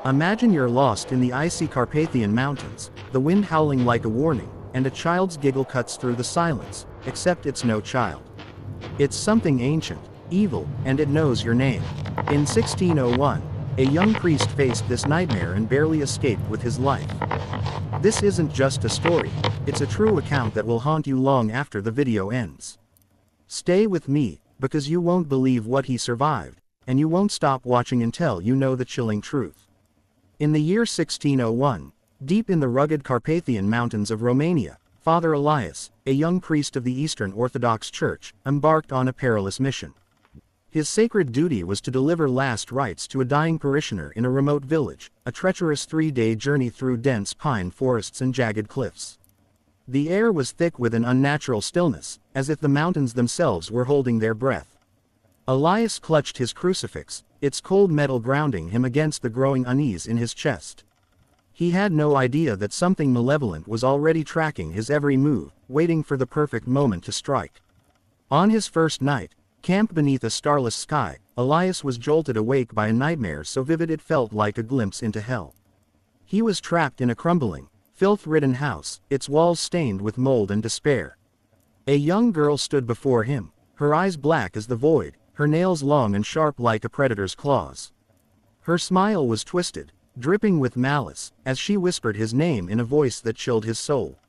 Imagine you're lost in the icy Carpathian Mountains, the wind howling like a warning, and a child's giggle cuts through the silence, except it's no child. It's something ancient, evil, and it knows your name. In 1601, a young priest faced this nightmare and barely escaped with his life. This isn't just a story, it's a true account that will haunt you long after the video ends. Stay with me, because you won't believe what he survived, and you won't stop watching until you know the chilling truth. In the year 1601, deep in the rugged Carpathian Mountains of Romania, Father Elias, a young priest of the Eastern Orthodox Church, embarked on a perilous mission. His sacred duty was to deliver last rites to a dying parishioner in a remote village, a treacherous 3-day journey through dense pine forests and jagged cliffs. The air was thick with an unnatural stillness, as if the mountains themselves were holding their breath. Elias clutched his crucifix, its cold metal grounding him against the growing unease in his chest. He had no idea that something malevolent was already tracking his every move, waiting for the perfect moment to strike. On his first night, camped beneath a starless sky, Elias was jolted awake by a nightmare so vivid it felt like a glimpse into hell. He was trapped in a crumbling, filth-ridden house, its walls stained with mold and despair. A young girl stood before him, her eyes black as the void, her nails long and sharp like a predator's claws. Her smile was twisted, dripping with malice, as she whispered his name in a voice that chilled his soul.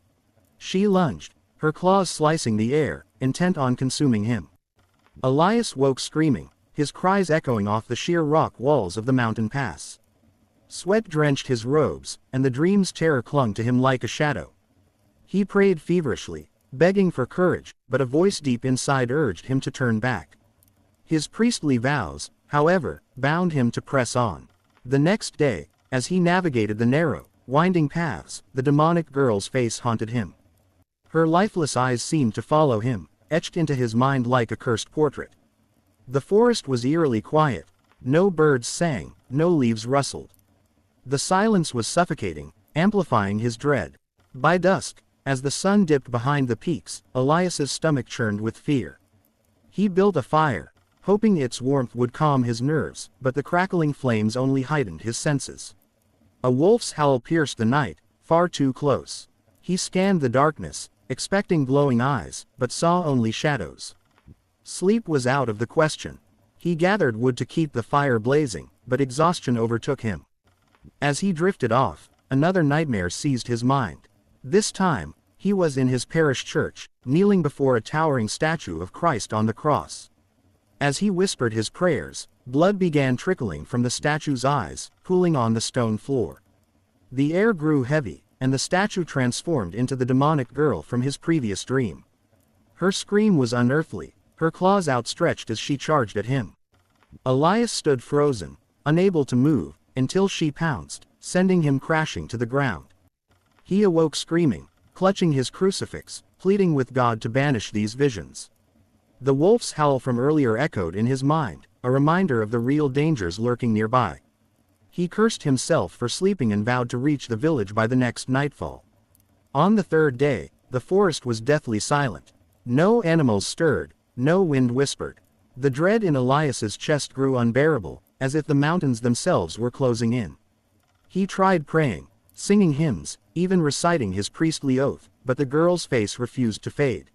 She lunged, her claws slicing the air, intent on consuming him. Elias woke screaming, his cries echoing off the sheer rock walls of the mountain pass. Sweat drenched his robes, and the dream's terror clung to him like a shadow. He prayed feverishly, begging for courage, but a voice deep inside urged him to turn back. His priestly vows, however, bound him to press on. The next day, as he navigated the narrow, winding paths, the demonic girl's face haunted him. Her lifeless eyes seemed to follow him, etched into his mind like a cursed portrait. The forest was eerily quiet. No birds sang, no leaves rustled. The silence was suffocating, amplifying his dread. By dusk, as the sun dipped behind the peaks, Elias's stomach churned with fear. He built a fire, hoping its warmth would calm his nerves, but the crackling flames only heightened his senses. A wolf's howl pierced the night, far too close. He scanned the darkness, expecting glowing eyes, but saw only shadows. Sleep was out of the question. He gathered wood to keep the fire blazing, but exhaustion overtook him. As he drifted off, another nightmare seized his mind. This time, he was in his parish church, kneeling before a towering statue of Christ on the cross. As he whispered his prayers, blood began trickling from the statue's eyes, pooling on the stone floor. The air grew heavy, and the statue transformed into the demonic girl from his previous dream. Her scream was unearthly, her claws outstretched as she charged at him. Elias stood frozen, unable to move, until she pounced, sending him crashing to the ground. He awoke screaming, clutching his crucifix, pleading with God to banish these visions. The wolf's howl from earlier echoed in his mind, a reminder of the real dangers lurking nearby. He cursed himself for sleeping and vowed to reach the village by the next nightfall. On the third day, the forest was deathly silent. No animals stirred, no wind whispered. The dread in Elias's chest grew unbearable, as if the mountains themselves were closing in. He tried praying, singing hymns, even reciting his priestly oath, but the girl's face refused to fade.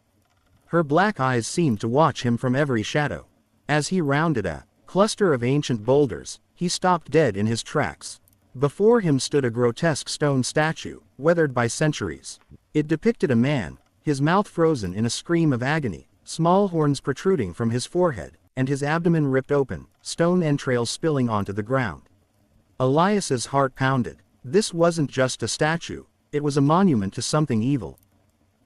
Her black eyes seemed to watch him from every shadow. As he rounded a cluster of ancient boulders, he stopped dead in his tracks. Before him stood a grotesque stone statue, weathered by centuries. It depicted a man, his mouth frozen in a scream of agony, small horns protruding from his forehead, and his abdomen ripped open, stone entrails spilling onto the ground. Elias's heart pounded. This wasn't just a statue, it was a monument to something evil.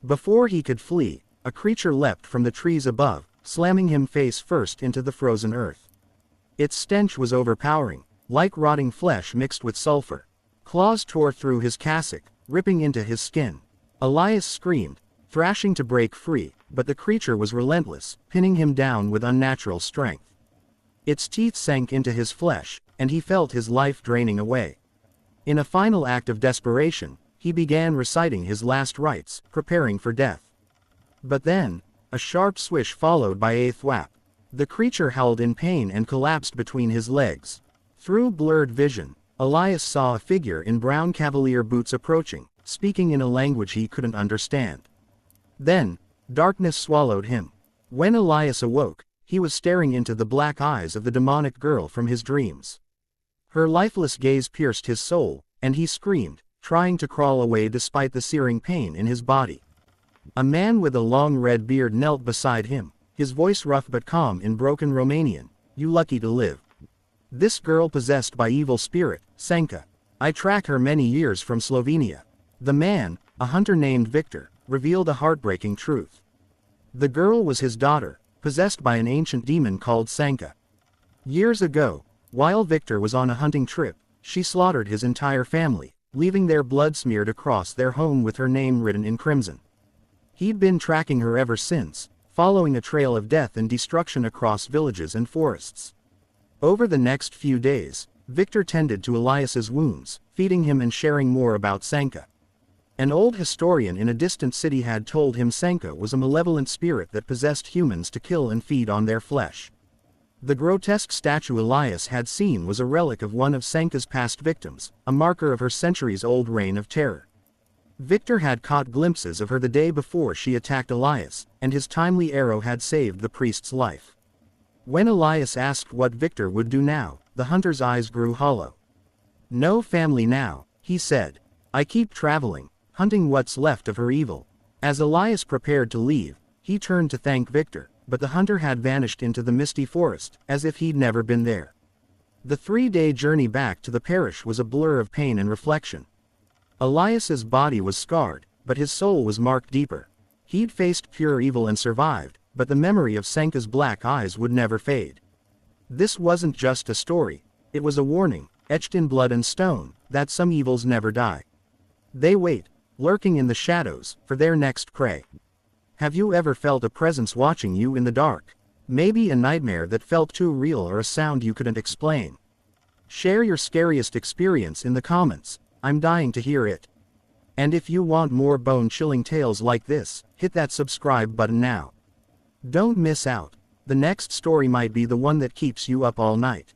Before he could flee, a creature leapt from the trees above, slamming him face first into the frozen earth. Its stench was overpowering, like rotting flesh mixed with sulfur. Claws tore through his cassock, ripping into his skin. Elias screamed, thrashing to break free, but the creature was relentless, pinning him down with unnatural strength. Its teeth sank into his flesh, and he felt his life draining away. In a final act of desperation, he began reciting his last rites, preparing for death. But then, a sharp swish followed by a thwap. The creature howled in pain and collapsed between his legs. Through blurred vision, Elias saw a figure in brown cavalier boots approaching, speaking in a language he couldn't understand. Then, darkness swallowed him. When Elias awoke, he was staring into the black eyes of the demonic girl from his dreams. Her lifeless gaze pierced his soul, and he screamed, trying to crawl away despite the searing pain in his body. A man with a long red beard knelt beside him, his voice rough but calm in broken Romanian. "You lucky to live. This girl possessed by evil spirit, Senka. I track her many years from Slovenia." The man, a hunter named Victor, revealed a heartbreaking truth. The girl was his daughter, possessed by an ancient demon called Senka. Years ago, while Victor was on a hunting trip, she slaughtered his entire family, leaving their blood smeared across their home with her name written in crimson. He'd been tracking her ever since, following a trail of death and destruction across villages and forests. Over the next few days, Victor tended to Elias's wounds, feeding him and sharing more about Senka. An old historian in a distant city had told him Senka was a malevolent spirit that possessed humans to kill and feed on their flesh. The grotesque statue Elias had seen was a relic of one of Senka's past victims, a marker of her centuries-old reign of terror. Victor had caught glimpses of her the day before she attacked Elias, and his timely arrow had saved the priest's life. When Elias asked what Victor would do now, the hunter's eyes grew hollow. "No family now," he said. "I keep traveling, hunting what's left of her evil." As Elias prepared to leave, he turned to thank Victor, but the hunter had vanished into the misty forest, as if he'd never been there. The 3-day journey back to the parish was a blur of pain and reflection. Elias's body was scarred, but his soul was marked deeper. He'd faced pure evil and survived, but the memory of Senka's black eyes would never fade. This wasn't just a story, it was a warning, etched in blood and stone, that some evils never die. They wait, lurking in the shadows, for their next prey. Have you ever felt a presence watching you in the dark? Maybe a nightmare that felt too real or a sound you couldn't explain? Share your scariest experience in the comments. I'm dying to hear it. And if you want more bone-chilling tales like this, hit that subscribe button now. Don't miss out. The next story might be the one that keeps you up all night.